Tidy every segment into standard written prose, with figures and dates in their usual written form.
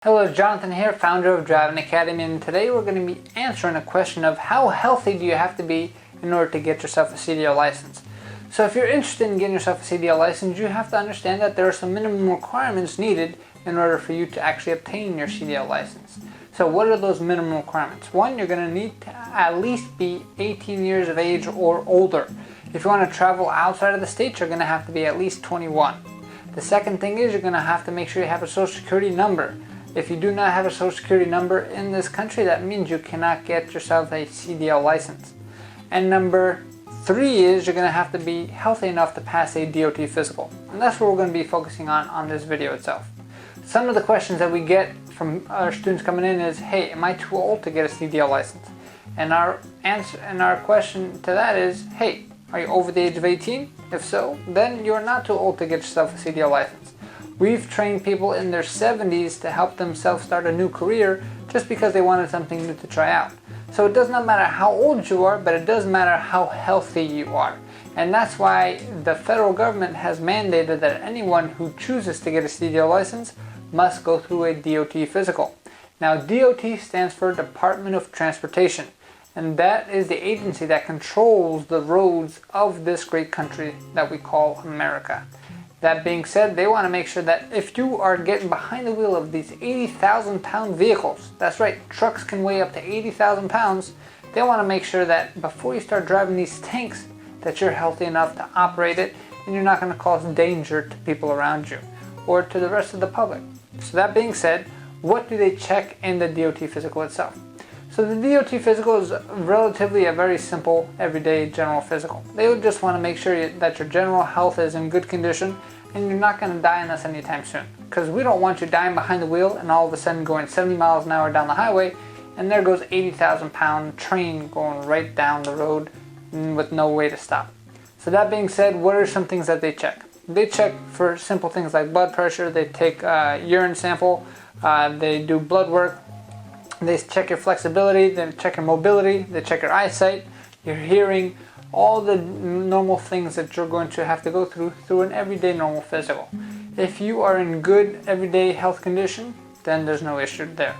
Hello, Jonathan here, founder of Driving Academy, and today we're going to be answering a question of how healthy do you have to be in order to get yourself a CDL license. So if you're interested in getting yourself a CDL license, you have to understand that there are some minimum requirements needed in order for you to actually obtain your CDL license. So what are those minimum requirements? One, you're going to need to at least be 18 years of age or older. If you want to travel outside of the state, you're going to have to be at least 21. The second thing is you're going to have to make sure you have a social security number. If you do not have a social security number in this country, that means you cannot get yourself a CDL license. And number 3 is you're going to have to be healthy enough to pass a DOT physical. And that's what we're going to be focusing on this video itself. Some of the questions that we get from our students coming in is, hey, am I too old to get a CDL license? And our question to that is, hey, are you over the age of 18? If so, then you're not too old to get yourself a CDL license. We've trained people in their 70s to help themselves start a new career just because they wanted something new to try out. So it does not matter how old you are, but it does matter how healthy you are. And that's why the federal government has mandated that anyone who chooses to get a CDL license must go through a DOT physical. Now, DOT stands for Department of Transportation, and that is the agency that controls the roads of this great country that we call America. That being said, they want to make sure that if you are getting behind the wheel of these 80,000 pound vehicles, that's right, trucks can weigh up to 80,000 pounds, they want to make sure that before you start driving these tanks, that you're healthy enough to operate it and you're not going to cause danger to people around you or to the rest of the public. So that being said, what do they check in the DOT physical itself? So the DOT physical is relatively a very simple, everyday general physical. They would just want to make sure that your general health is in good condition and you're not going to die on this anytime soon. Because we don't want you dying behind the wheel and all of a sudden going 70 miles an hour down the highway and there goes 80,000 pound train going right down the road with no way to stop. So that being said, what are some things that they check? They check for simple things like blood pressure, they take a urine sample, they do blood work, they check your flexibility, they check your mobility, they check your eyesight, your hearing, all the normal things that you're going to have to go through an everyday normal physical. If you are in good everyday health condition, then there's no issue there.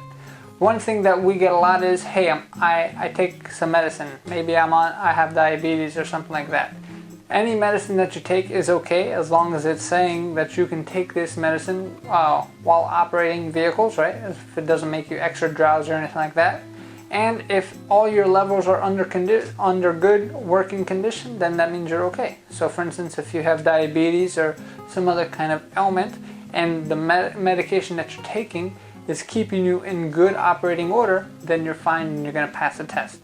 One thing that we get a lot is, hey, I take some medicine. Maybe I have diabetes or something like that. Any medicine that you take is okay as long as it's saying that you can take this medicine while operating vehicles, right? If it doesn't make you extra drowsy or anything like that. And if all your levels are under good working condition, then that means you're okay. So for instance, if you have diabetes or some other kind of ailment and the medication that you're taking is keeping you in good operating order, then you're fine and you're going to pass the test.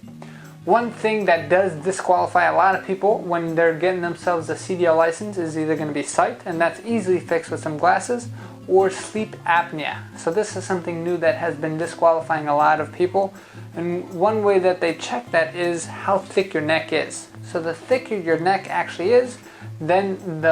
One thing that does disqualify a lot of people when they're getting themselves a CDL license is either going to be sight, and that's easily fixed with some glasses, or sleep apnea. So this is something new that has been disqualifying a lot of people. And one way that they check that is how thick your neck is. So the thicker your neck actually is, then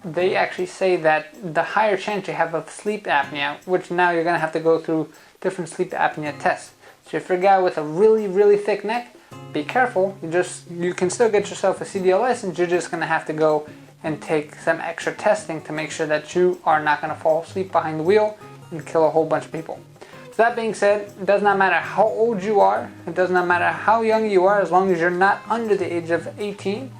they actually say that the higher chance you have of sleep apnea, which now you're going to have to go through different sleep apnea tests. So if you're a guy with a really, really thick neck, be careful. You can still get yourself a CDL license. You're just going to have to go and take some extra testing to make sure that you are not going to fall asleep behind the wheel and kill a whole bunch of people. So that being said, it does not matter how old you are. It does not matter how young you are, as long as you're not under the age of 18.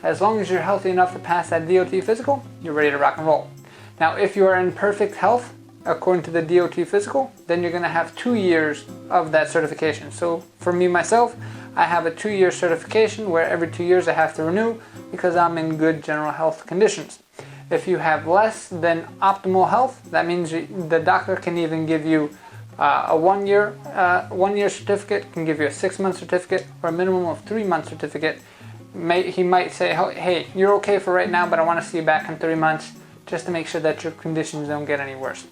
As long as you're healthy enough to pass that DOT physical, you're ready to rock and roll. Now, if you are in perfect health, according to the DOT physical, then you're going to have 2 years of that certification. So for me, myself, I have a 2-year certification where every 2 years I have to renew because I'm in good general health conditions. If you have less than optimal health, that means the doctor can even give you a 1 year certificate, can give you a 6-month certificate, or a minimum of 3-month certificate. He might say, hey, you're okay for right now, but I want to see you back in 3 months just to make sure that your conditions don't get any worse.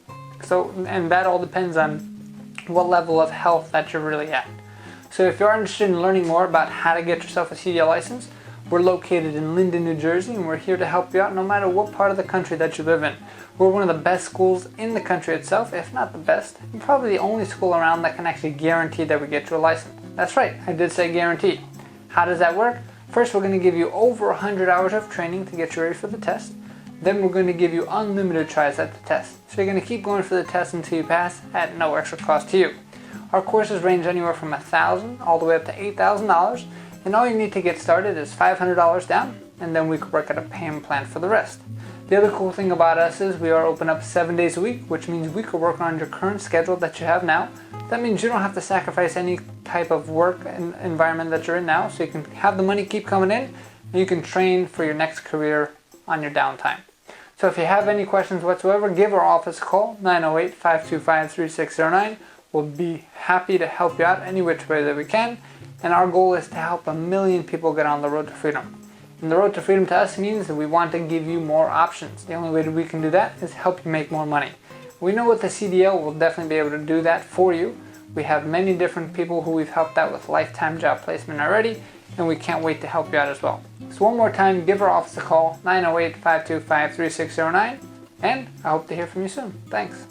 So, and that all depends on what level of health that you're really at. So if you're interested in learning more about how to get yourself a CDL license, we're located in Linden, New Jersey, and we're here to help you out no matter what part of the country that you live in. We're one of the best schools in the country itself, if not the best, and probably the only school around that can actually guarantee that we get you a license. That's right, I did say guarantee. How does that work? First, we're going to give you over 100 hours of training to get you ready for the test. Then we're going to give you unlimited tries at the test. So you're going to keep going for the test until you pass at no extra cost to you. Our courses range anywhere from $1,000 all the way up to $8,000, and all you need to get started is $500 down, and then we could work at a payment plan for the rest. The other cool thing about us is we are open up 7 days a week, which means we could work on your current schedule that you have now. That means you don't have to sacrifice any type of work and environment that you're in now, so you can have the money keep coming in, and you can train for your next career on your downtime. So if you have any questions whatsoever, give our office a call, 908-525-3609. We'll be happy to help you out any which way that we can. And our goal is to help 1 million people get on the road to freedom. And the road to freedom to us means that we want to give you more options. The only way that we can do that is help you make more money. We know with the CDL we'll definitely be able to do that for you. We have many different people who we've helped out with lifetime job placement already, and we can't wait to help you out as well. So one more time, give our office a call, 908-525-3609, and I hope to hear from you soon. Thanks.